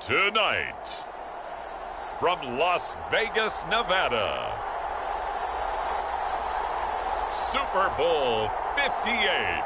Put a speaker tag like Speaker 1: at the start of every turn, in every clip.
Speaker 1: Tonight, from Las Vegas, Nevada, Super Bowl 58.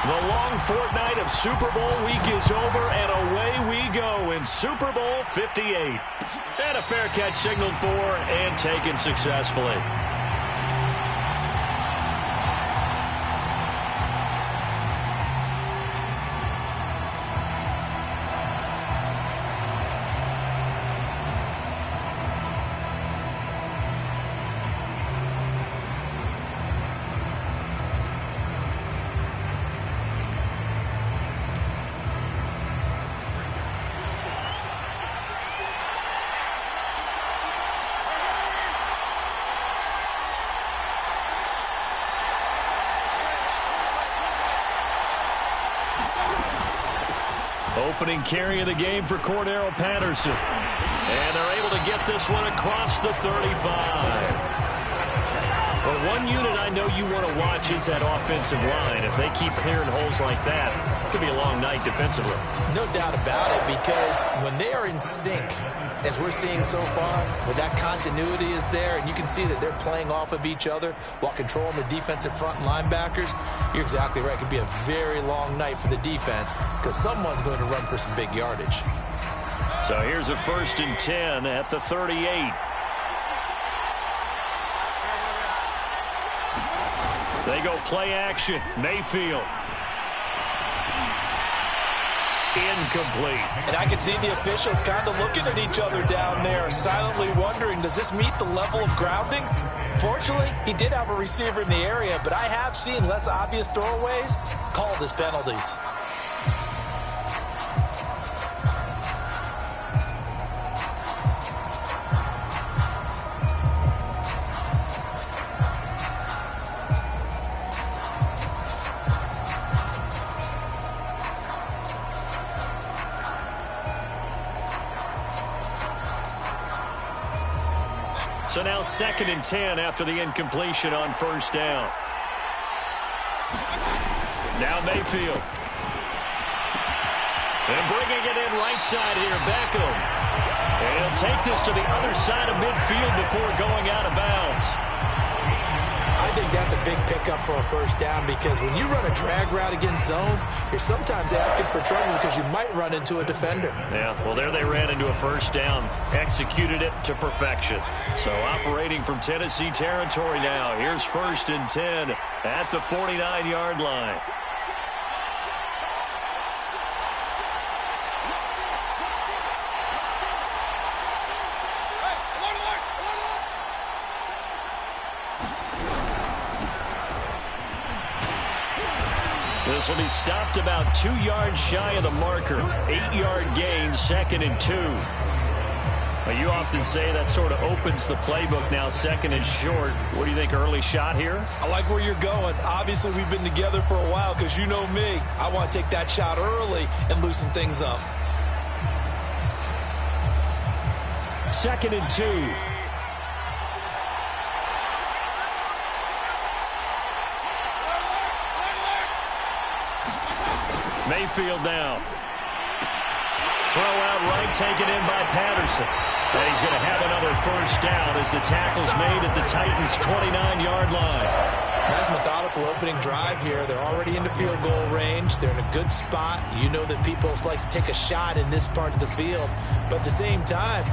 Speaker 2: The long fortnight of Super Bowl week is over, and away we go in Super Bowl 58. And a fair catch signaled for and taken successfully. Opening carry of the game for Cordero Patterson. And they're able to get this one across the 35. Well, one unit I know you want to watch is that offensive line. If they keep clearing holes like that, it could be a long night defensively.
Speaker 3: No doubt about it, because when they are in sync, as we're seeing so far, where that continuity is there, and you can see that they're playing off of each other while controlling the defensive front linebackers, you're exactly right. It could be a very long night for the defense because someone's going to run for some big yardage.
Speaker 2: So here's a 1st and 10 at the 38. They go play action. Mayfield. Incomplete.
Speaker 4: And I can see the officials kind of looking at each other down there, silently wondering, does this meet the level of grounding? Fortunately, he did have a receiver in the area, but I have seen less obvious throwaways called as penalties.
Speaker 2: So now 2nd and 10 after the incompletion on 1st down. Now Mayfield. And bringing it in right side here, Beckham. And he'll take this to the other side of midfield before going out of bounds.
Speaker 3: I think that's a big pickup for a 1st down, because when you run a drag route against zone, you're sometimes asking for trouble because you might run into a defender.
Speaker 2: Yeah, well, there they ran into a 1st down, executed it to perfection. So operating from Tennessee territory now. Here's 1st and 10 at the 49-yard line. This will be stopped about 2 yards shy of the marker. 8-yard gain, 2nd and 2. Well, you often say that sort of opens the playbook now, 2nd and short. What do you think, early shot here?
Speaker 4: I like where you're going. Obviously, we've been together for a while because you know me. I want to take that shot early and loosen things up.
Speaker 2: 2nd and 2. Mayfield now. Throw out right, taken in by Patterson. And he's going to have another 1st down as the tackle's made at the Titans' 29-yard line.
Speaker 3: Nice methodical opening drive here. They're already into field goal range. They're in a good spot. You know that people like to take a shot in this part of the field. But at the same time,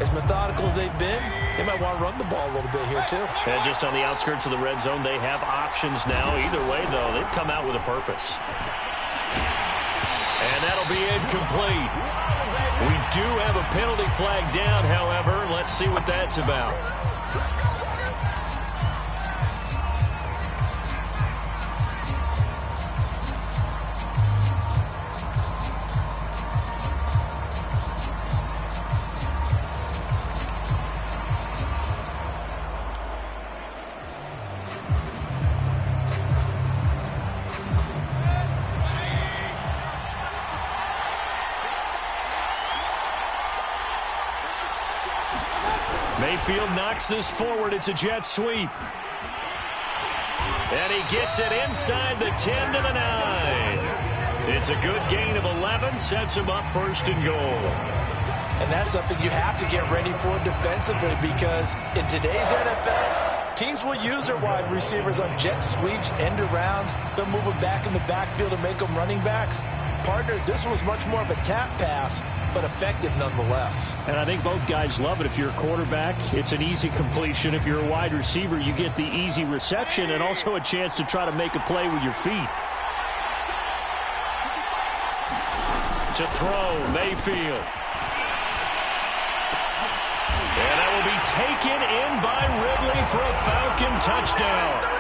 Speaker 3: as methodical as they've been, they might want to run the ball a little bit here too.
Speaker 2: And just on the outskirts of the red zone, they have options now. Either way, though, they've come out with a purpose. And that'll be incomplete. We do have a penalty flag down, however. Let's see what that's about. Mayfield knocks this forward. It's a jet sweep. And he gets it inside the 10 to the 9. It's a good gain of 11. Sets him up first and goal.
Speaker 4: And that's something you have to get ready for defensively, because in today's NFL, teams will use their wide receivers on jet sweeps, end arounds. They'll move them back in the backfield and make them running backs. Partner, this was much more of a tap pass, but effective nonetheless.
Speaker 2: And I think both guys love it. If you're a quarterback, it's an easy completion. If you're a wide receiver, you get the easy reception and also a chance to try to make a play with your feet. To throw, Mayfield. And that will be taken in by Ridley for a Falcon touchdown.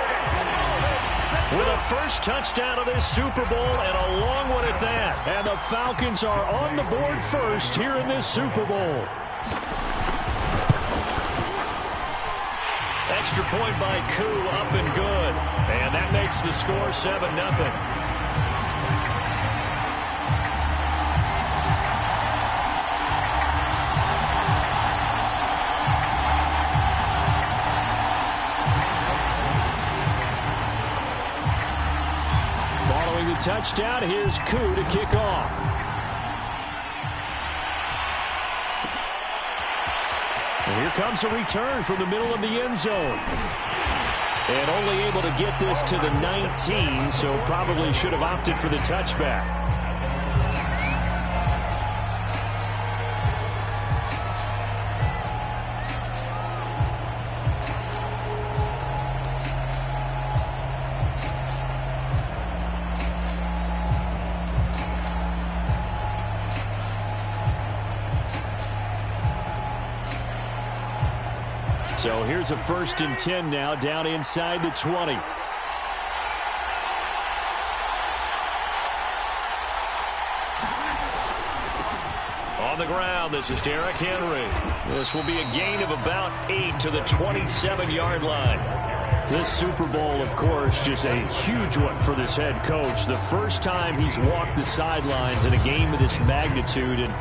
Speaker 2: With a first touchdown of this Super Bowl, and a long one at that. And the Falcons are on the board first here in this Super Bowl. Extra point by Koo, up and good. And that makes the score 7-0. Touchdown. Here's Koo to kick off. And here comes a return from the middle of the end zone. And only able to get this to the 19, so probably should have opted for the touchback. So here's a 1st and 10 now, down inside the 20. On the ground, this is Derrick Henry. This will be a gain of about 8 to the 27-yard line. This Super Bowl, of course, just a huge one for this head coach. The first time he's walked the sidelines in a game of this magnitude. And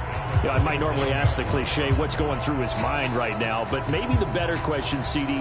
Speaker 2: you know, I might normally ask the cliche, what's going through his mind right now? But maybe the better question, CD,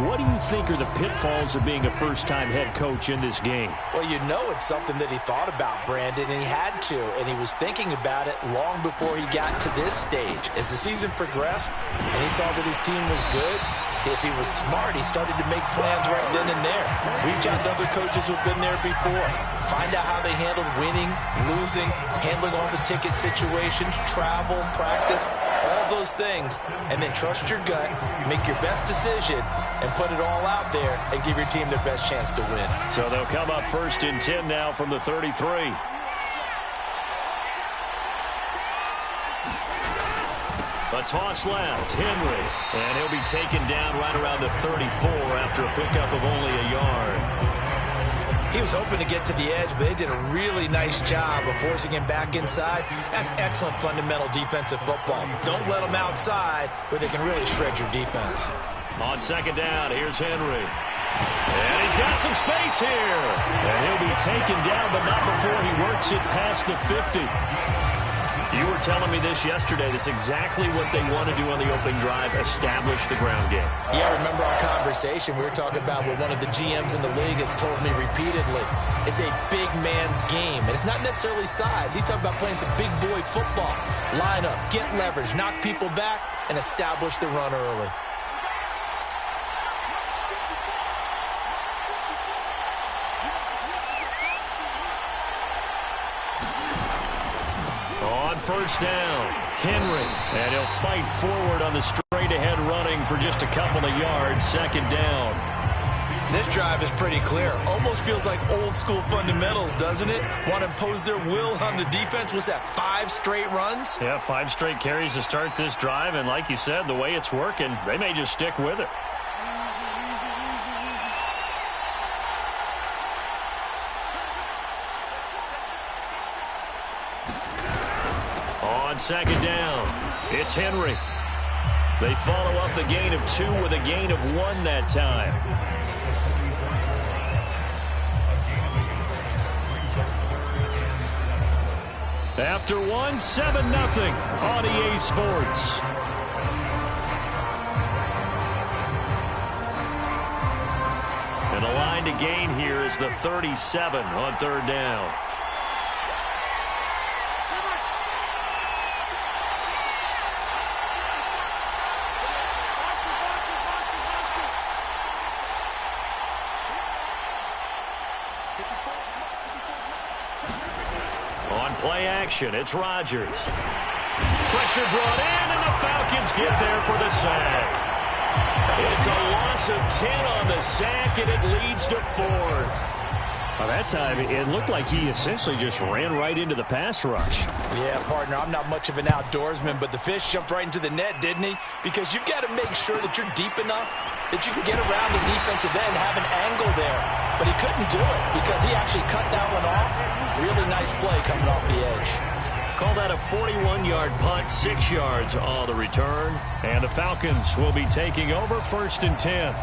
Speaker 2: what do you think are the pitfalls of being a first-time head coach in this game?
Speaker 4: Well, you know it's something that he thought about, Brandon, and he had to. And he was thinking about it long before he got to this stage. As the season progressed and he saw that his team was good, if he was smart, he started to make plans right then and there. Reach out to other coaches who've been there before. Find out how they handled winning, losing, handling all the ticket situations, travel, practice, all those things. And then trust your gut, make your best decision, and put it all out there and give your team their best chance to win.
Speaker 2: So they'll come up 1st and 10 now from the 33. A toss left, Henry, and he'll be taken down right around the 34 after a pickup of only a yard.
Speaker 4: He was hoping to get to the edge, but they did a really nice job of forcing him back inside. That's excellent fundamental defensive football. Don't let them outside where they can really shred your defense.
Speaker 2: On 2nd down, here's Henry. And he's got some space here. And he'll be taken down, but not before he works it past the 50. You were telling me this yesterday. That's exactly what they want to do on the opening drive, establish the ground game.
Speaker 4: Yeah, remember our conversation. We were talking about what one of the GMs in the league has told me repeatedly. It's a big man's game. And it's not necessarily size. He's talking about playing some big boy football. Line up, get leverage, knock people back, and establish the run early.
Speaker 2: On 1st down, Henry, and he'll fight forward on the straight-ahead running for just a couple of yards. 2nd down.
Speaker 3: This drive is pretty clear. Almost feels like old school fundamentals, doesn't it? Want to impose their will on the defense. Was that 5 straight runs?
Speaker 2: Yeah, 5 straight carries to start this drive, and like you said, the way it's working, they may just stick with it. On second down, it's Henry. They follow up the gain of 2 with a gain of 1 that time. After 1, 7-0 on EA Sports. And the line to gain here is the 37 on third down. On play action, it's Rodgers. Pressure brought in, and the Falcons get there for the sack. It's a loss of 10 on the sack, and it leads to 4th. Well, that time, it looked like he essentially just ran right into the pass rush.
Speaker 4: Yeah, partner, I'm not much of an outdoorsman, but the fish jumped right into the net, didn't he? Because you've got to make sure that you're deep enough that you can get around the defensive end, have an angle there. But he couldn't do it because he actually cut that one off. Really nice play coming off the edge.
Speaker 2: Call that a 41-yard punt, 6 yards on the return. And the Falcons will be taking over 1st and 10.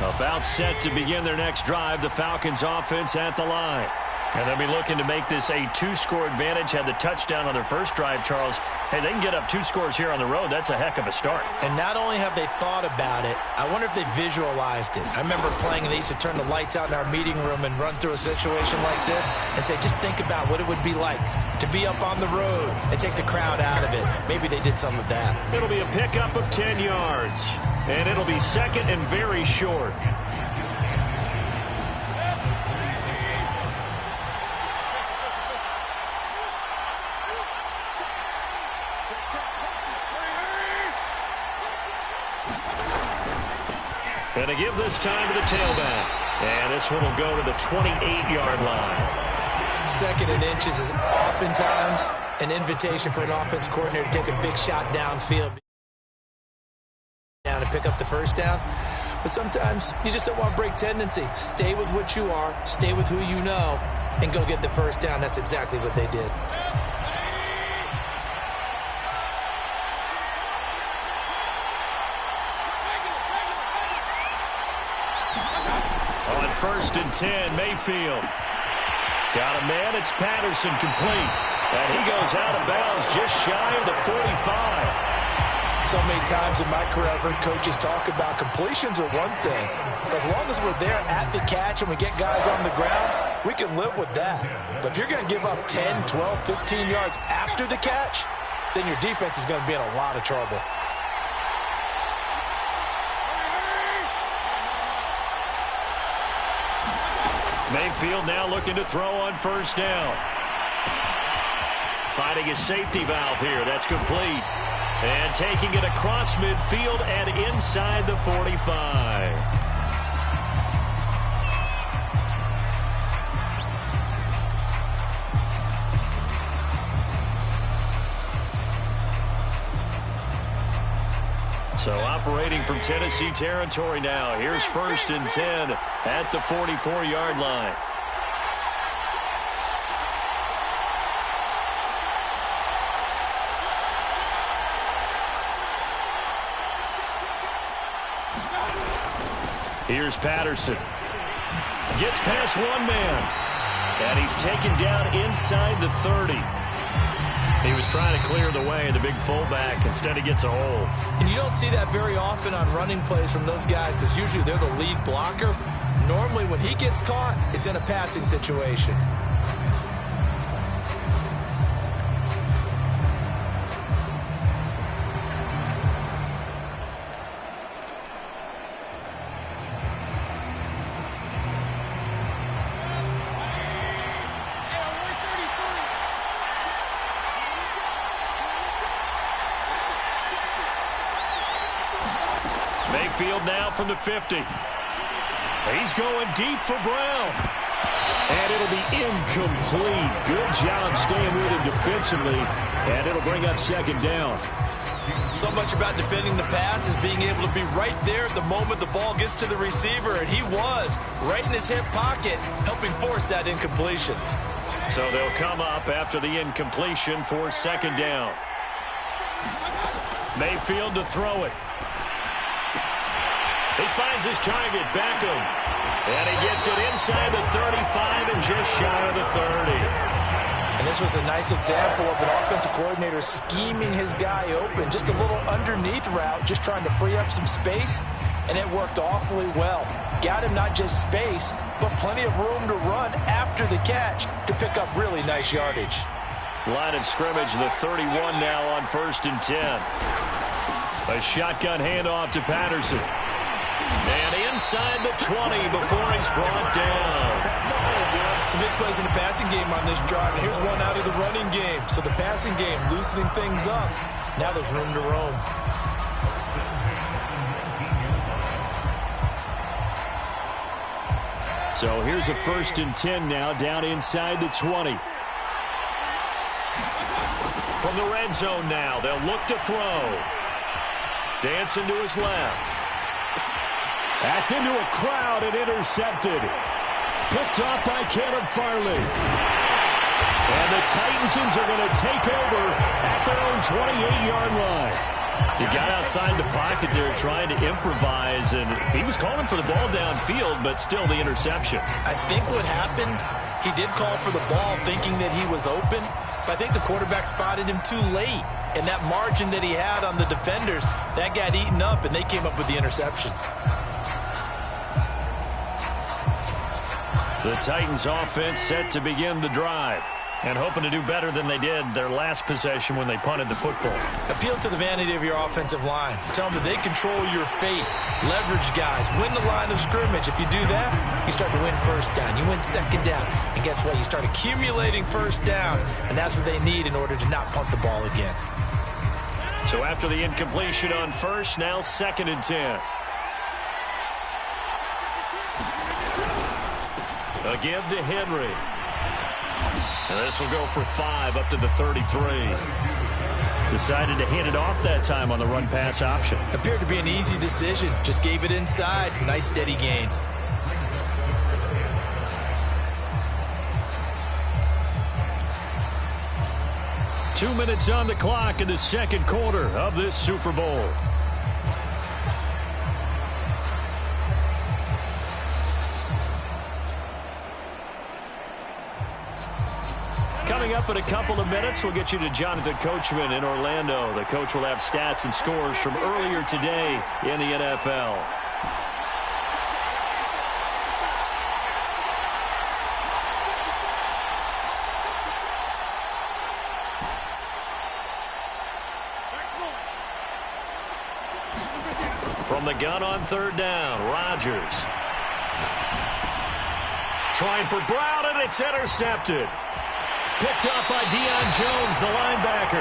Speaker 2: About set to begin their next drive, the Falcons offense at the line. And they'll be looking to make this a 2-score advantage. Had the touchdown on their first drive, Charles. Hey, they can get up 2 scores here on the road. That's a heck of a start.
Speaker 3: And not only have they thought about it, I wonder if they visualized it. I remember playing, and they used to turn the lights out in our meeting room and run through a situation like this and say, just think about what it would be like to be up on the road and take the crowd out of it. Maybe they did some of that.
Speaker 2: It'll be a pickup of 10 yards. And it'll be second and very short. And to give this time to the tailback. And this one will go to the 28-yard line.
Speaker 3: 2nd and inches is oftentimes an invitation for an offense coordinator to take a big shot downfield. Down to pick up the first down. But sometimes you just don't want to break tendency. Stay with what you are. Stay with who you know. And go get the first down. That's exactly what they did.
Speaker 2: On 1st and 10, Mayfield. Got a man, it's Patterson, complete. And he goes out of bounds just shy of the 45.
Speaker 4: So many times in my career, I've heard coaches talk about completions are one thing. But as long as we're there at the catch and we get guys on the ground, we can live with that. But if you're going to give up 10, 12, 15 yards after the catch, then your defense is going to be in a lot of trouble.
Speaker 2: Mayfield now looking to throw on 1st down. Finding a safety valve here. That's complete. And taking it across midfield and inside the 45. So operating from Tennessee territory now. Here's 1st and 10 at the 44-yard line. Here's Patterson. Gets past one man. And he's taken down inside the 30. He was trying to clear the way, the big fullback. Instead, he gets a hole.
Speaker 3: And you don't see that very often on running plays from those guys because usually they're the lead blocker. Normally, when he gets caught, it's in a passing situation.
Speaker 2: Mayfield now from the 50. He's going deep for Brown. And it'll be incomplete. Good job staying with him defensively. And it'll bring up second down.
Speaker 3: So much about defending the pass is being able to be right there at the moment the ball gets to the receiver. And he was right in his hip pocket, helping force that incompletion.
Speaker 2: So they'll come up after the incompletion for second down. Mayfield to throw it. He finds his target, Beckham. And he gets it inside the 35 and just shy of the 30.
Speaker 4: And this was a nice example of an offensive coordinator scheming his guy open. Just a little underneath route, just trying to free up some space. And it worked awfully well. Got him not just space, but plenty of room to run after the catch to pick up really nice yardage.
Speaker 2: Line of scrimmage, the 31 now on 1st and 10. A shotgun handoff to Patterson. And inside the 20 before he's brought down.
Speaker 3: Some big plays in the passing game on this drive. And here's one out of the running game. So the passing game loosening things up. Now there's room to roam.
Speaker 2: So here's a 1st and 10 now down inside the 20. From the red zone now, they'll look to throw. Dancing to his left. That's into a crowd and intercepted. Picked off by Caleb Farley. And the Titans are going to take over at their own 28-yard line. He got outside the pocket there trying to improvise, and he was calling for the ball downfield, but still the interception.
Speaker 3: I think what happened, he did call for the ball thinking that he was open, but I think the quarterback spotted him too late. And that margin that he had on the defenders, that got eaten up, and they came up with the interception.
Speaker 2: The Titans offense set to begin the drive and hoping to do better than they did their last possession when they punted the football.
Speaker 3: Appeal to the vanity of your offensive line. Tell them that they control your fate. Leverage guys. Win the line of scrimmage. If you do that, you start to win first down. You win second down. And guess what? You start accumulating first downs. And that's what they need in order to not punt the ball again.
Speaker 2: So after the incompletion on first, now 2nd and 10. A give to Henry. And this will go for 5 up to the 33. Decided to hand it off that time on the run-pass option.
Speaker 3: Appeared to be an easy decision. Just gave it inside. Nice steady gain.
Speaker 2: Two minutes on the clock in the second quarter of this Super Bowl. Coming up in a couple of minutes, we'll get you to Jonathan Coachman in Orlando. The coach will have stats and scores from earlier today in the NFL. From the gun on 3rd down, Rodgers. Trying for Brown, and it's intercepted. Picked up by Deion Jones, the linebacker.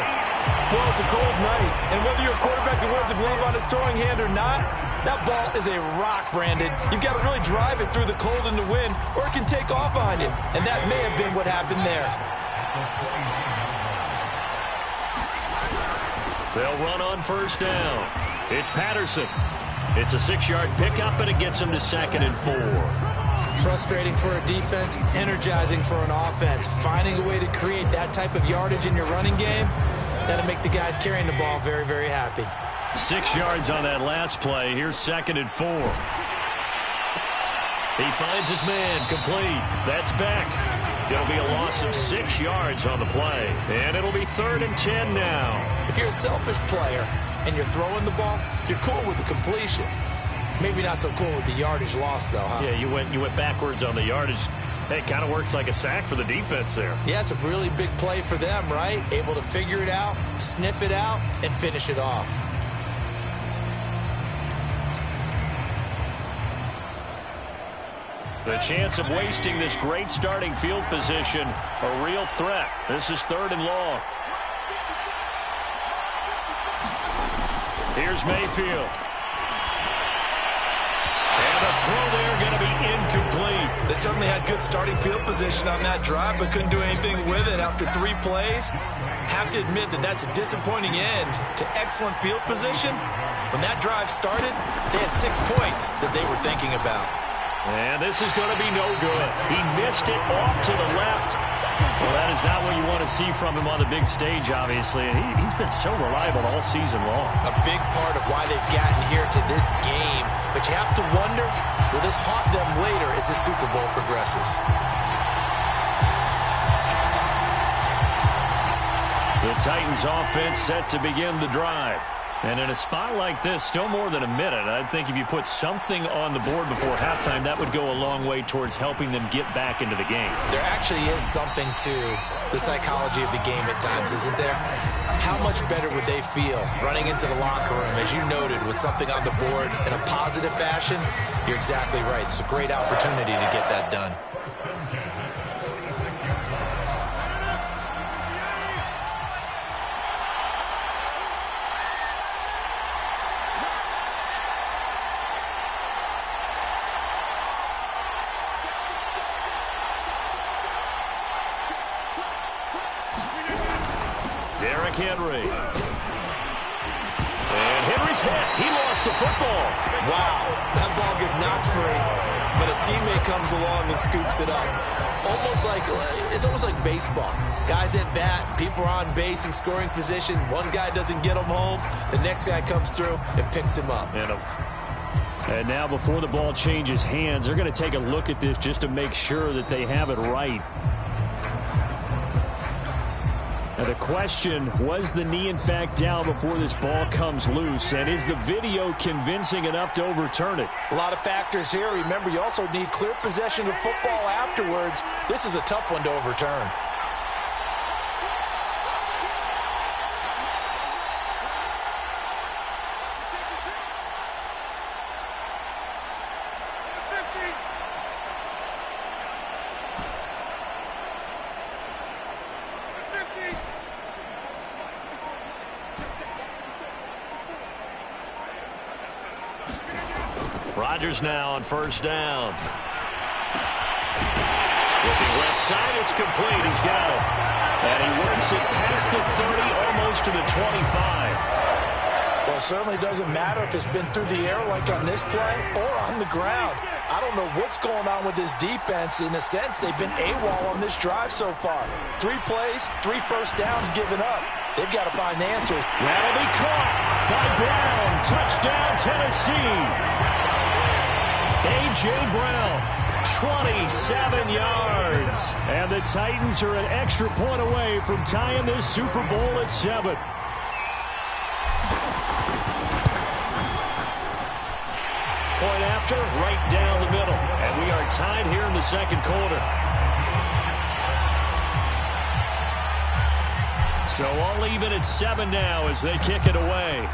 Speaker 3: Well, it's a cold night, and whether you're a quarterback that wears a glove on his throwing hand or not, that ball is a rock, Brandon. You've got to really drive it through the cold and the wind, or it can take off on you, and that may have been what happened there.
Speaker 2: They'll run on 1st down. It's Patterson. It's a 6-yard pickup, and it gets him to 2nd and 4.
Speaker 3: Frustrating for a defense, energizing for an offense. Finding a way to create that type of yardage in your running game, that'll make the guys carrying the ball very, very happy.
Speaker 2: 6 yards on that last play. Here's 2nd and 4. He finds his man, complete. That's Beck. It'll be a loss of 6 yards on the play. And it'll be 3rd and 10 now.
Speaker 3: If you're a selfish player and you're throwing the ball, you're cool with the completion. Maybe not so cool with the yardage loss, though, huh?
Speaker 2: Yeah, you went backwards on the yardage. Hey, it kind of works like a sack for the defense there.
Speaker 3: Yeah, it's a really big play for them, right? Able to figure it out, sniff it out, and finish it off.
Speaker 2: The chance of wasting this great starting field position, a real threat. This is 3rd and long. Here's Mayfield. throw there going to be incomplete.
Speaker 4: They certainly had good starting field position on that drive, but couldn't do anything with it after 3 plays. Have to admit that that's a disappointing end to excellent field position. When that drive started, they had 6 points that they were thinking about.
Speaker 2: And this is going to be no good. He missed it off to the left. Well, that is not what you want to see from him on the big stage, obviously. And he's been so reliable all season long.
Speaker 3: A big part of why they've gotten here to this game. But you have to wonder, will this haunt them later as the Super Bowl progresses?
Speaker 2: The Titans offense set to begin the drive. And in a spot like this, still more than a minute, I think if you put something on the board before halftime, that would go a long way towards helping them get back into the game.
Speaker 3: There actually is something to the psychology of the game at times, isn't there? How much better would they feel running into the locker room, as you noted, with something on the board in a positive fashion? You're exactly right. It's a great opportunity to get that done.
Speaker 2: Henry. And Henry's hit. He lost the football.
Speaker 3: Wow, that ball gets knocked free, but a teammate comes along and scoops it up. It's almost like baseball. Guys at bat, people are on base in scoring position. One guy doesn't get him home. The next guy comes through and picks him up.
Speaker 2: And now before the ball changes hands, they're going to take a look at this just to make sure that they have it right. Now the question, was the knee in fact down before this ball comes loose? And is the video convincing enough to overturn it?
Speaker 4: A lot of factors here. Remember, you also need clear possession of football afterwards. This is a tough one to overturn.
Speaker 2: Rodgers now on first down. Looking left side, it's complete. He's got it. And he works it past the 30, almost to the 25.
Speaker 4: Well, it certainly doesn't matter if it's been through the air like on this play or on the ground. I don't know what's going on with this defense. In a sense, they've been AWOL on this drive so far. 3 plays, 3 first downs given up. They've got to find answers.
Speaker 2: That'll be caught by Brown. Touchdown, Tennessee. A.J. Brown, 27 yards. And the Titans are an extra point away from tying this Super Bowl at 7. Point after, right down the middle. And we are tied here in the second quarter. So all even at 7 now as they kick it away.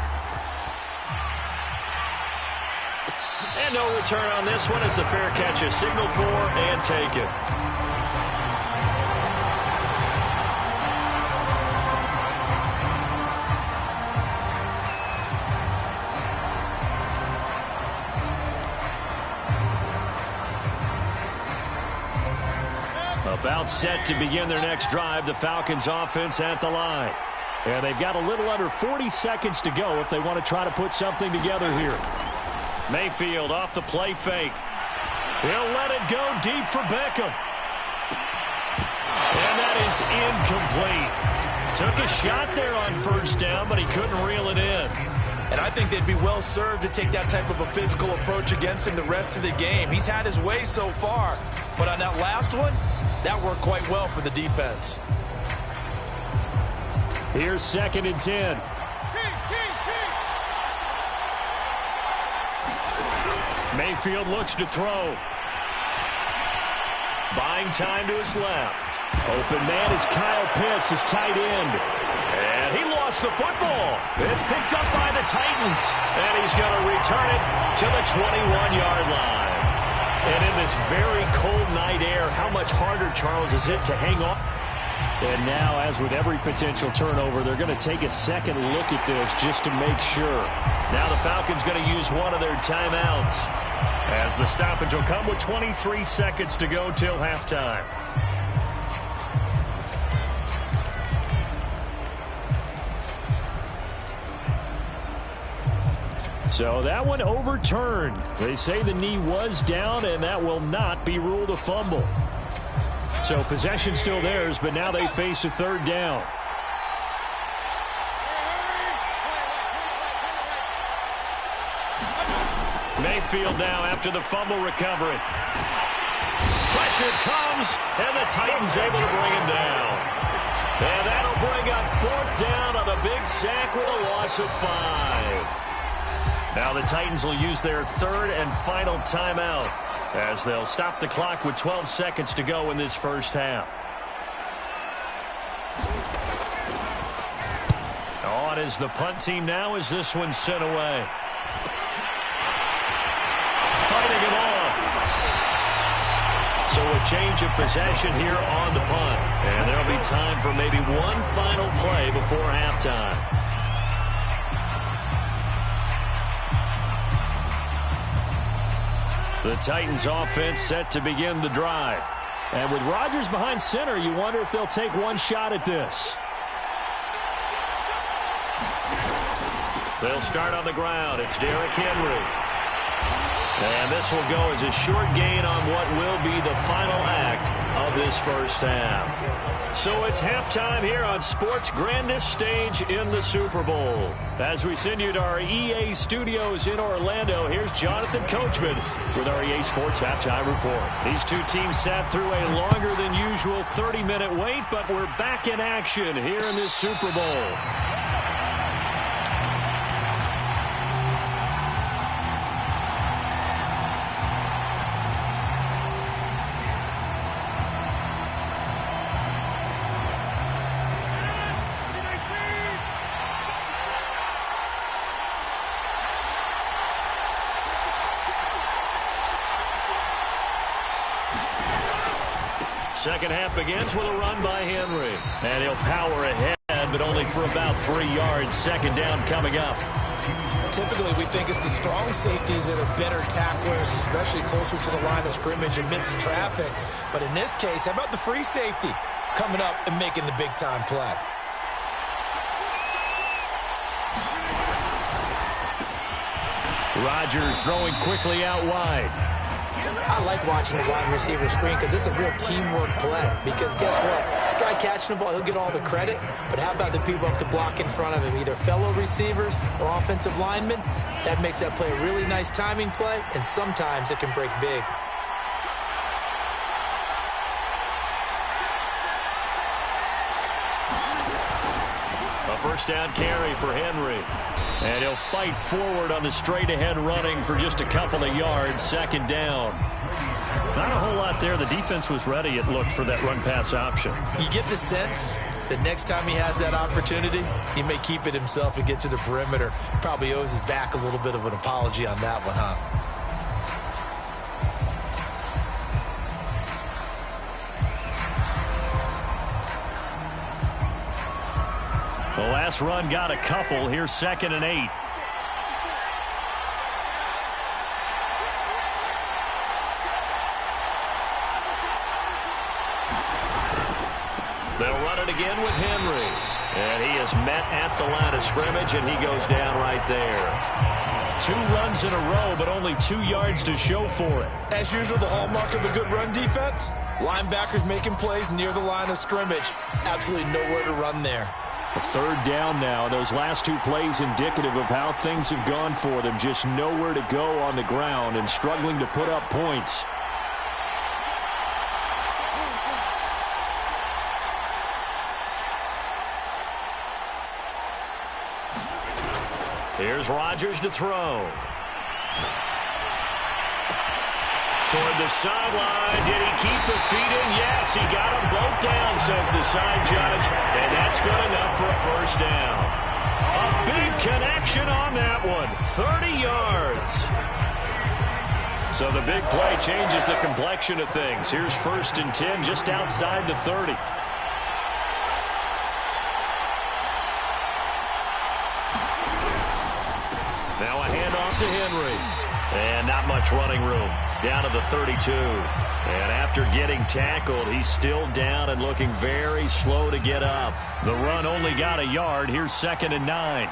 Speaker 2: And no return on this one as the fair catch is signaled for and taken. About set to begin their next drive, the Falcons offense at the line. And they've got a little under 40 seconds to go if they want to try to put something together here. Mayfield off the play fake. He'll let it go deep for Beckham. And that is incomplete. Took a shot there on first down, but he couldn't reel it in.
Speaker 4: And I think they'd be well served to take that type of a physical approach against him the rest of the game. He's had his way so far, but on that last one, that worked quite well for the defense.
Speaker 2: Here's 2nd and 10. Mayfield looks to throw. Buying time to his left. Open man is Kyle Pitts, his tight end. And he lost the football. It's picked up by the Titans. And he's going to return it to the 21-yard line. And in this very cold night air, how much harder, Charles, is it to hang on? And now, as with every potential turnover, they're going to take a second look at this just to make sure. Now the Falcons going to use one of their timeouts, as the stoppage will come with 23 seconds to go till halftime. So that one overturned. They say the knee was down, and that will not be ruled a fumble. So possession still theirs, but now they face a third down. Mayfield now after the fumble recovery. Pressure comes, and the Titans able to bring him down. And that'll bring up fourth down on a big sack with a loss of 5. Now the Titans will use their third and final timeout, as they'll stop the clock with 12 seconds to go in this first half. On is the punt team now as this one's sent away. Fighting him off. So a change of possession here on the punt. And there'll be time for maybe one final play before halftime. The Titans offense set to begin the drive. And with Rodgers behind center, you wonder if they'll take one shot at this. They'll start on the ground. It's Derrick Henry. And this will go as a short gain on what will be the final act of this first half. So it's halftime here on sports' grandest stage in the Super Bowl. As we send you to our EA studios in Orlando, here's Jonathan Coachman with our EA Sports Halftime Report. These two teams sat through a longer than usual 30-minute wait, but we're back in action here in this Super Bowl. Second half begins with a run by Henry. And he'll power ahead, but only for about 3 yards. Second down coming up.
Speaker 3: Typically, we think it's the strong safeties that are better tacklers, especially closer to the line of scrimmage amidst traffic. But in this case, how about the free safety coming up and making the big-time play?
Speaker 2: Rodgers throwing quickly out wide.
Speaker 3: I like watching the wide receiver screen because it's a real teamwork play. Because guess what? The guy catching the ball, he'll get all the credit. But how about the people have to block in front of him, either fellow receivers or offensive linemen? That makes that play a really nice timing play, and sometimes it can break big.
Speaker 2: A first down carry for Henry. And he'll fight forward on the straight-ahead running for just a couple of yards. Second down. Not a whole lot there. The defense was ready, it looked, for that run-pass option.
Speaker 3: You get the sense that next time he has that opportunity, he may keep it himself and get to the perimeter. Probably owes his back a little bit of an apology on that one, huh?
Speaker 2: The last run got a couple. Here's 2nd and 8. They'll run it again with Henry. And he is met at the line of scrimmage, and he goes down right there. 2 runs in a row, but only 2 yards to show for it.
Speaker 3: As usual, the hallmark of a good run defense, linebackers making plays near the line of scrimmage. Absolutely nowhere to run there.
Speaker 2: A third down now. Those last 2 plays indicative of how things have gone for them. Just nowhere to go on the ground and struggling to put up points. Here's Rodgers to throw. Toward the sideline. Did he keep the feet in? Yes, he got them both down, says the side judge. And that's good enough for a first down. A big connection on that one. 30 yards. So the big play changes the complexion of things. Here's 1st and 10 just outside the 30. Now a handoff to Henry. And not much running room. Down to the 32. And after getting tackled, he's still down and looking very slow to get up. The run only got a yard. Here's 2nd and 9.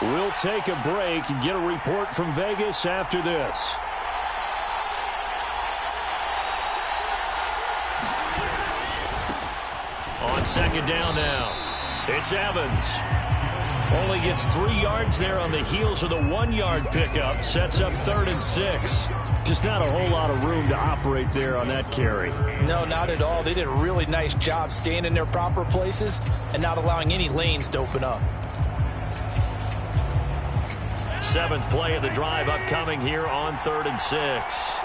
Speaker 2: We'll take a break and get a report from Vegas after this. On 2nd down now, it's Evans. Only gets 3 yards there on the heels of the 1-yard pickup. Sets up 3rd and 6. Just not a whole lot of room to operate there on that carry.
Speaker 4: No, not at all. They did a really nice job staying in their proper places and not allowing any lanes to open up.
Speaker 2: 7th play of the drive upcoming here on 3rd and 6.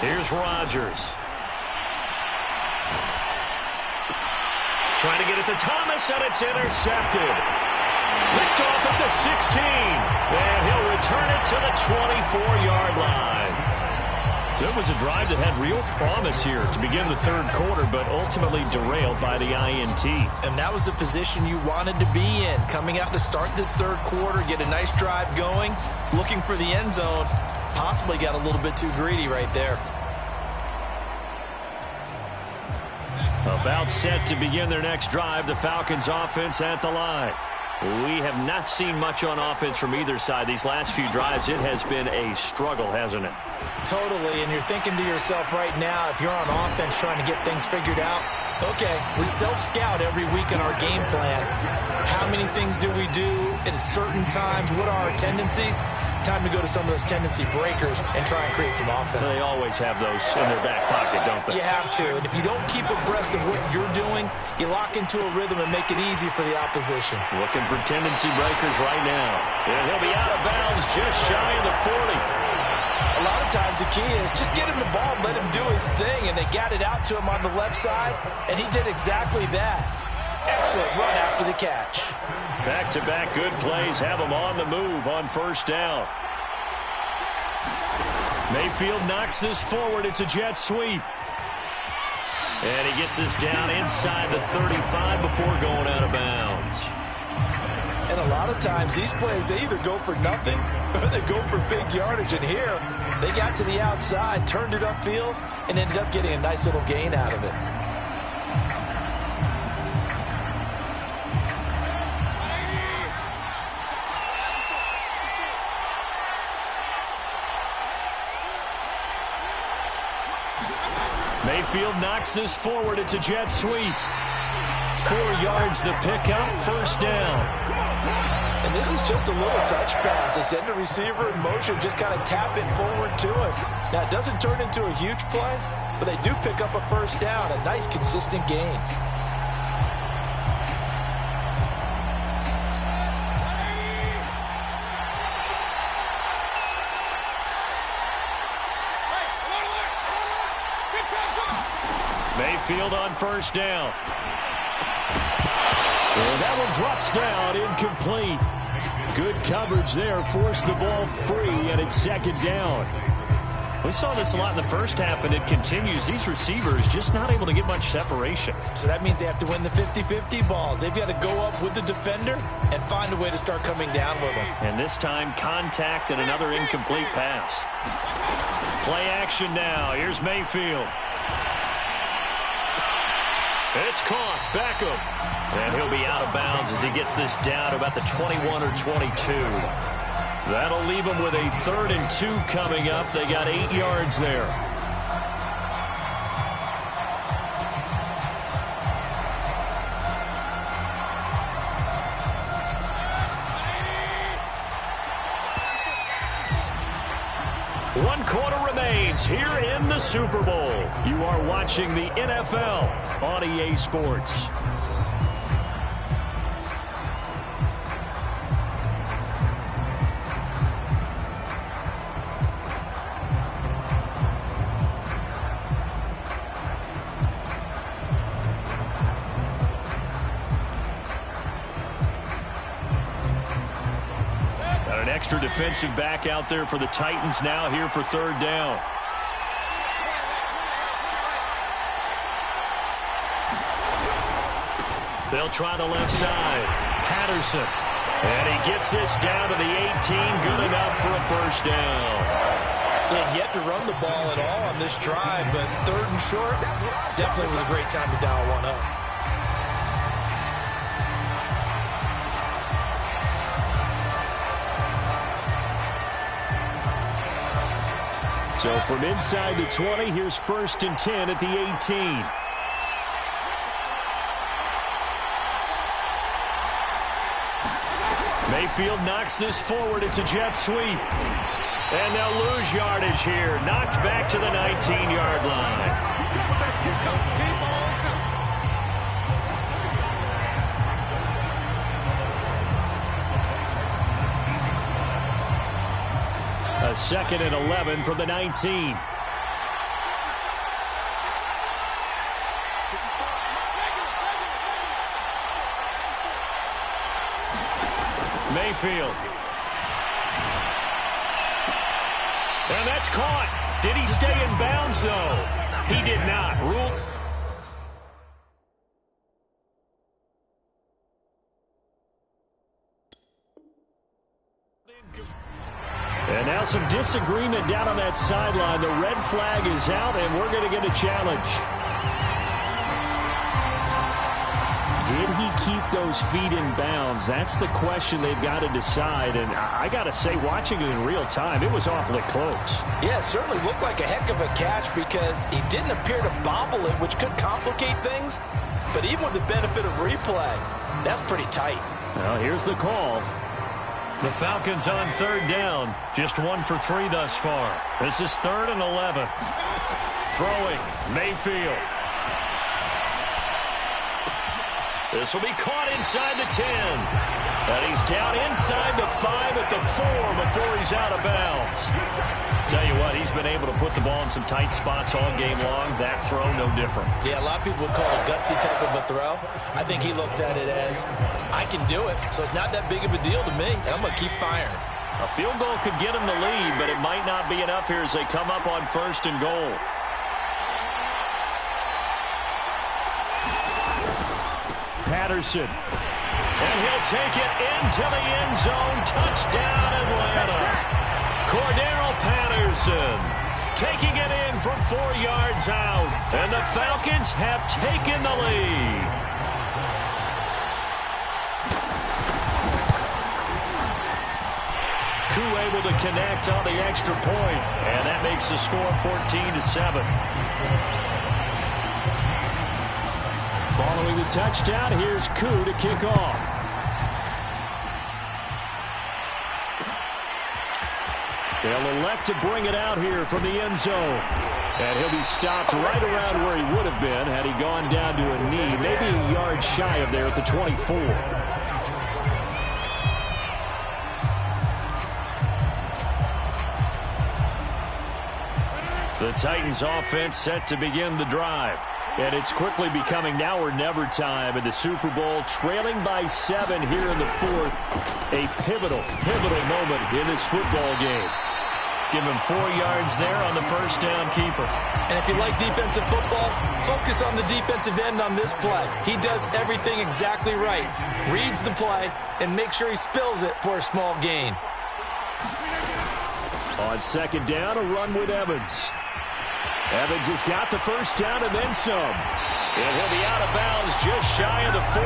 Speaker 2: Here's Rodgers. Trying to get it to Thomas, and it's intercepted. Picked off at the 16. And he'll return it to the 24-yard line. So it was a drive that had real promise here to begin the 3rd quarter, but ultimately derailed by the INT.
Speaker 4: And that was the position you wanted to be in. Coming out to start this 3rd quarter, get a nice drive going, looking for the end zone. Possibly got a little bit too greedy right there.
Speaker 2: About set to begin their next drive, the Falcons offense at the line. We have not seen much on offense from either side. These last few drives, it has been a struggle, hasn't it?
Speaker 4: Totally, and you're thinking to yourself right now, if you're on offense trying to get things figured out, okay, we self-scout every week in our game plan. How many things do we do at certain times? What are our tendencies? Time to go to some of those tendency breakers and try and create some offense.
Speaker 2: They always have those in their back pocket, don't they?
Speaker 4: You have to, and if you don't keep abreast of what you're doing, you lock into a rhythm and make it easy for the opposition.
Speaker 2: Looking for tendency breakers right now. And he'll be out of bounds just shy of the 40.
Speaker 4: A lot of times the key is just get him the ball, let him do his thing, and they got it out to him on the left side, and he did exactly that. Excellent run after the catch.
Speaker 2: Back-to-back good plays have him on the move on 1st down. Mayfield knocks this forward. It's a jet sweep. And he gets us down inside the 35 before going out of bounds.
Speaker 4: And a lot of times these plays, they either go for nothing or they go for big yardage. And here, they got to the outside, turned it upfield, and ended up getting a nice little gain out of it.
Speaker 2: Mayfield knocks this forward. It's a jet sweep. 4 yards the pickup, 1st down.
Speaker 4: And this is just a little touch pass. They send the receiver in motion, just kind of tap it forward to him. Now, it doesn't turn into a huge play, but they do pick up a 1st down, a nice, consistent gain.
Speaker 2: Mayfield on 1st down. And that one drops down, incomplete. Good coverage there, forced the ball free, and it's 2nd down. We saw this a lot in the first half, and it continues. These receivers just not able to get much separation.
Speaker 4: So that means they have to win the 50-50 balls. They've got to go up with the defender and find a way to start coming down with them.
Speaker 2: And this time, contact and another incomplete pass. Play action now. Here's Mayfield. It's caught. Beckham. And he'll be out of bounds as he gets this down to about the 21 or 22. That'll leave him with a 3rd and 2 coming up. They got 8 yards there. One quarter remains here in the Super Bowl. You are watching the NFL on EA Sports. Got an extra defensive back out there for the Titans now here for 3rd down. They'll try the left side. Patterson. And he gets this down to the 18. Good enough for a first down.
Speaker 3: They had yet to run the ball at all on this drive, but 3rd and short definitely was a great time to dial one up.
Speaker 2: So from inside the 20, here's 1st and 10 at the 18. Mayfield knocks this forward. It's a jet sweep. And they'll lose yardage here. Knocked back to the 19-yard line. A 2nd and 11 from the 19. Mayfield. And that's caught. Did he stay in bounds, though? He did not. Rule. And now some disagreement down on that sideline. The red flag is out, and we're going to get a challenge. Did he keep those feet in bounds? That's the question they've got to decide. And I got to say, watching it in real time, it was awfully close.
Speaker 3: Yeah, it certainly looked like a heck of a catch because he didn't appear to bobble it, which could complicate things. But even with the benefit of replay, that's pretty tight.
Speaker 2: Well, here's the call. The Falcons on 3rd down. Just 1 for 3 thus far. This is 3rd and 11. Throwing, Mayfield. This will be caught inside the 10. And he's down inside the 5 at the 4 before he's out of bounds. Tell you what, he's been able to put the ball in some tight spots all game long. That throw, no different.
Speaker 3: Yeah, a lot of people would call it a gutsy type of a throw. I think he looks at it as, I can do it, so it's not that big of a deal to me, and I'm going to keep firing.
Speaker 2: A field goal could get him the lead, but it might not be enough here as they come up on 1st and goal. Patterson. And he'll take it into the end zone. Touchdown, Atlanta. Cordero Patterson taking it in from 4 yards out. And the Falcons have taken the lead. Koo able to connect on the extra point. And that makes the score 14-7. Following the touchdown, here's Koo to kick off. They'll elect to bring it out here from the end zone. And he'll be stopped right around where he would have been had he gone down to a knee, maybe a yard shy of there at the 24. The Titans offense set to begin the drive. And it's quickly becoming now or never time in the Super Bowl, trailing by 7 here in the 4th. A pivotal moment in this football game. Give him 4 yards there on the first down keeper.
Speaker 3: And if you like defensive football, focus on the defensive end on this play. He does everything exactly right. Reads the play and make sure he spills it for a small gain.
Speaker 2: On 2nd down, a run with Evans. Evans has got the first down and then some. And he'll be out of bounds just shy of the 40. A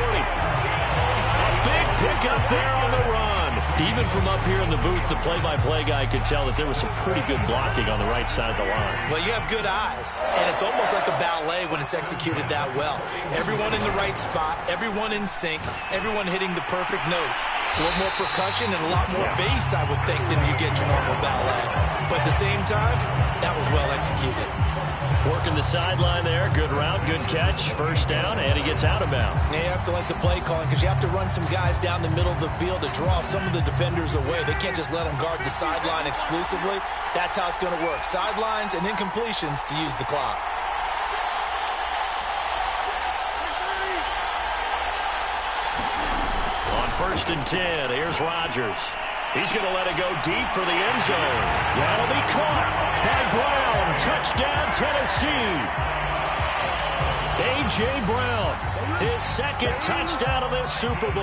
Speaker 2: big pickup there on the run. Even from up here in the booth, the play-by-play guy could tell that there was some pretty good blocking on the right side of the line.
Speaker 3: Well, you have good eyes, and it's almost like a ballet when it's executed that well. Everyone in the right spot, everyone in sync, everyone hitting the perfect notes. A little more percussion and a lot more bass, I would think, than you get your normal ballet. But at the same time, that was well executed.
Speaker 2: Working the sideline there. Good route, good catch. First down, and he gets out of bounds.
Speaker 3: Yeah, you have to like the play calling because you have to run some guys down the middle of the field to draw some of the defenders away. They can't just let them guard the sideline exclusively. That's how it's going to work. Sidelines and incompletions to use the clock.
Speaker 2: On 1st and 10, here's Rodgers. He's going to let it go deep for the end zone. That'll be caught by Brown. Touchdown, Tennessee. A.J. Brown, his second touchdown of this Super Bowl.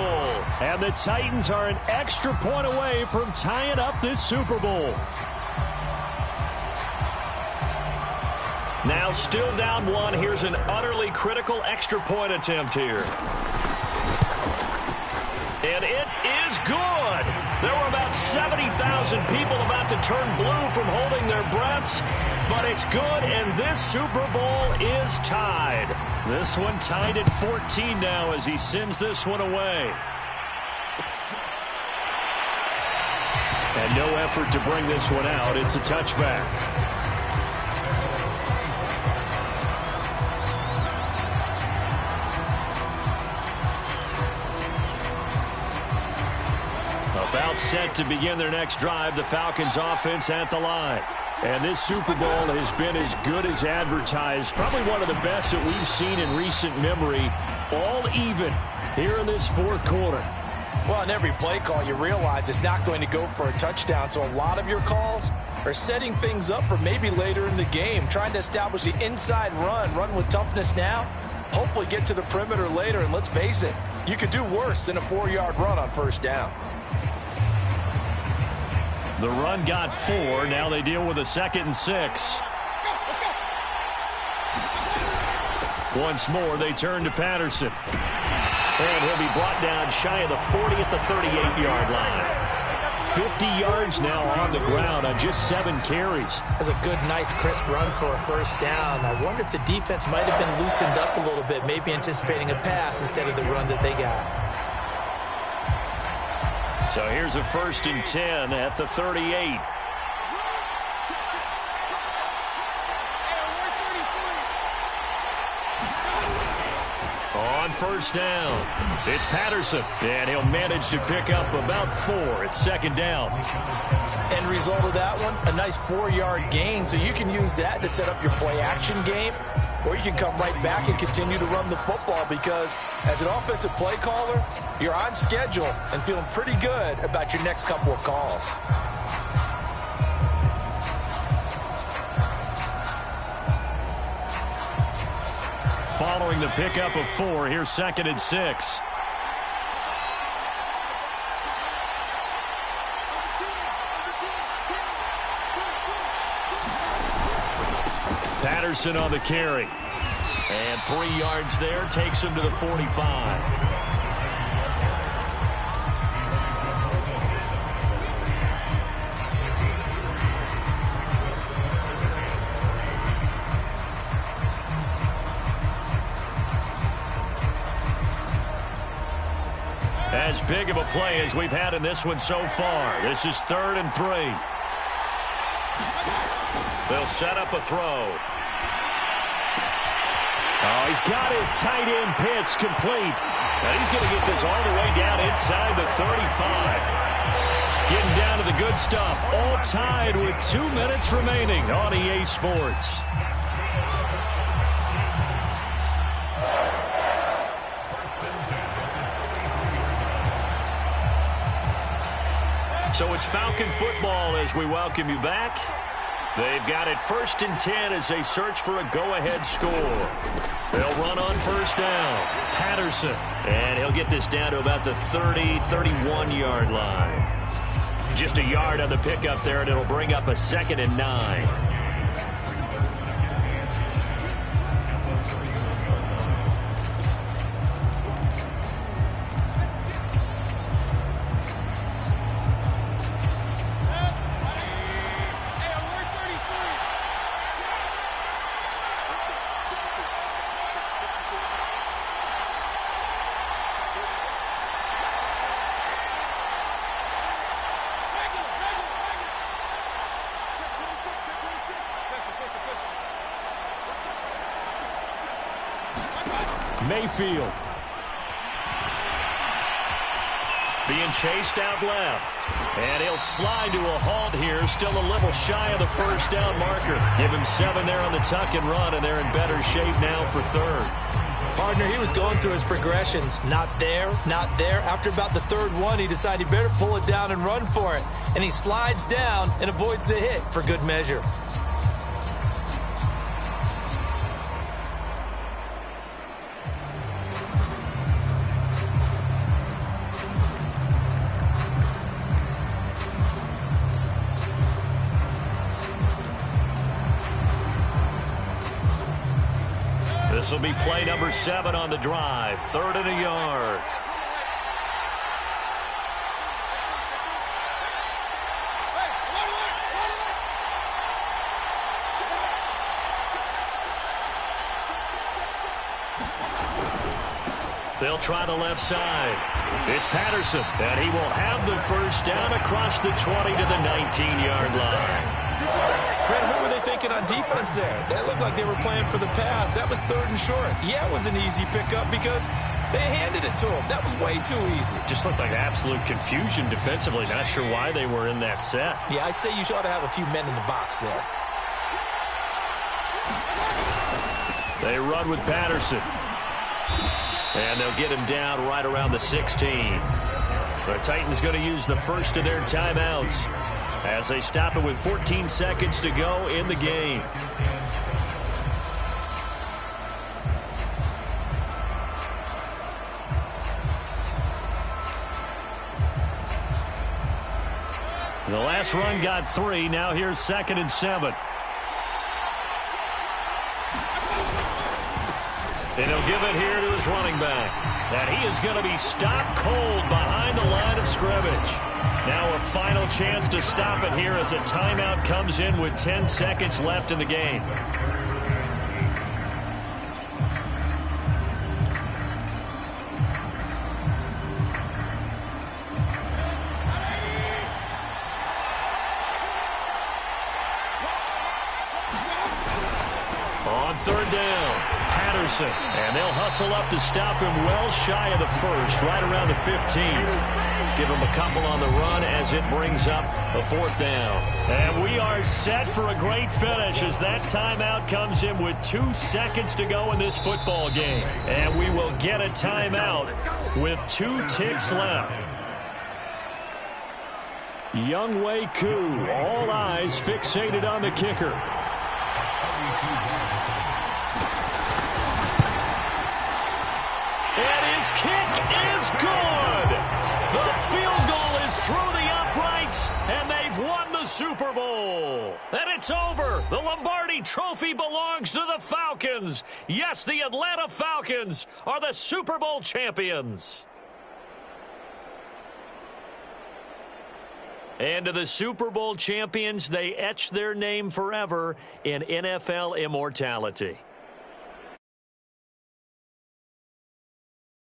Speaker 2: And the Titans are an extra point away from tying up this Super Bowl. Now still down one. Here's an utterly critical extra point attempt here. And it is good. There were about 70,000 people about to turn blue from holding their breaths. But it's good, and this Super Bowl is tied. This one tied at 14 now as he sends this one away. And no effort to bring this one out. It's a touchback. About set to begin their next drive, the Falcons offense at the line. And this Super Bowl has been as good as advertised. Probably one of the best that we've seen in recent memory. All even here in this fourth quarter.
Speaker 4: Well, in every play call, you realize it's not going to go for a touchdown. So a lot of your calls are setting things up for maybe later in the game, trying to establish the inside run with toughness now, hopefully get to the perimeter later. And let's face it, you could do worse than a 4-yard run on first down.
Speaker 2: The run got 4. Now they deal with a 2nd and 6. Once more, they turn to Patterson. And he'll be brought down shy of the 40 at the 38-yard line. 50 yards now on the ground on just 7 carries.
Speaker 3: That's a good, nice, crisp run for a first down. I wonder if the defense might have been loosened up a little bit, maybe anticipating a pass instead of the run that they got.
Speaker 2: So here's a 1st and 10 at the 38. On first down, it's Patterson, and he'll manage to pick up about 4. It's 2nd down.
Speaker 4: End result of that one, a nice 4-yard gain, so you can use that to set up your play-action game, or you can come right back and continue to run the football because as an offensive play caller, you're on schedule and feeling pretty good about your next couple of calls.
Speaker 2: Following the pickup of 4, here's 2nd and 6. Patterson on the carry. And 3 yards there takes him to the 45. As big of a play as we've had in this one so far. This is 3rd and 3. They'll set up a throw. Oh, he's got his tight end pitch complete. And he's going to get this all the way down inside the 35. Getting down to the good stuff. All tied with 2 minutes remaining on EA Sports. So it's Falcon football as we welcome you back. They've got it 1st and 10 as they search for a go-ahead score. They'll run on first down. Patterson. And he'll get this down to about the 30, 31-yard line. Just a yard on the pickup there, and it'll bring up a 2nd and 9. Mayfield. Being chased out left. And he'll slide to a halt here. Still a little shy of the first down marker. Give him 7 there on the tuck and run, and they're in better shape now for 3rd.
Speaker 3: Partner, he was going through his progressions. Not there, not there. After about the 3rd one, he decided he better pull it down and run for it. And he slides down and avoids the hit for good measure.
Speaker 2: This will be play number 7 on the drive. 3rd and a yard. They'll try the left side. It's Patterson, and he will have the first down across the 20 to the 19-yard line.
Speaker 3: Brandon, what were they thinking on defense there? That looked like they were playing for the pass. That was 3rd and short. Yeah, it was an easy pickup because they handed it to him. That was way too easy.
Speaker 2: Just looked like absolute confusion defensively. Not sure why they were in that set.
Speaker 3: Yeah, I'd say you ought to have a few men in the box there.
Speaker 2: They run with Patterson. And they'll get him down right around the 16. The Titans going to use the first of their timeouts as they stop it with 14 seconds to go in the game. The last run got 3. Now here's 2nd and 7. And he'll give it here to his running back. And he is going to be stopped cold behind the line of scrimmage. Now a final chance to stop it here as a timeout comes in with 10 seconds left in the game. On 3rd down, Patterson, and they'll hustle up to stop him well shy of the first, right around the 15. Give him a couple on the run as it brings up a 4th down. And we are set for a great finish as that timeout comes in with 2 seconds to go in this football game. And we will get a timeout with 2 ticks left. Younghoe Koo, all eyes fixated on the kicker. And his kick is good. The field goal is through the uprights, and they've won the Super Bowl. And it's over. The Lombardi Trophy belongs to the Falcons. Yes, the Atlanta Falcons are the Super Bowl champions. And to the Super Bowl champions, they etch their name forever in NFL immortality.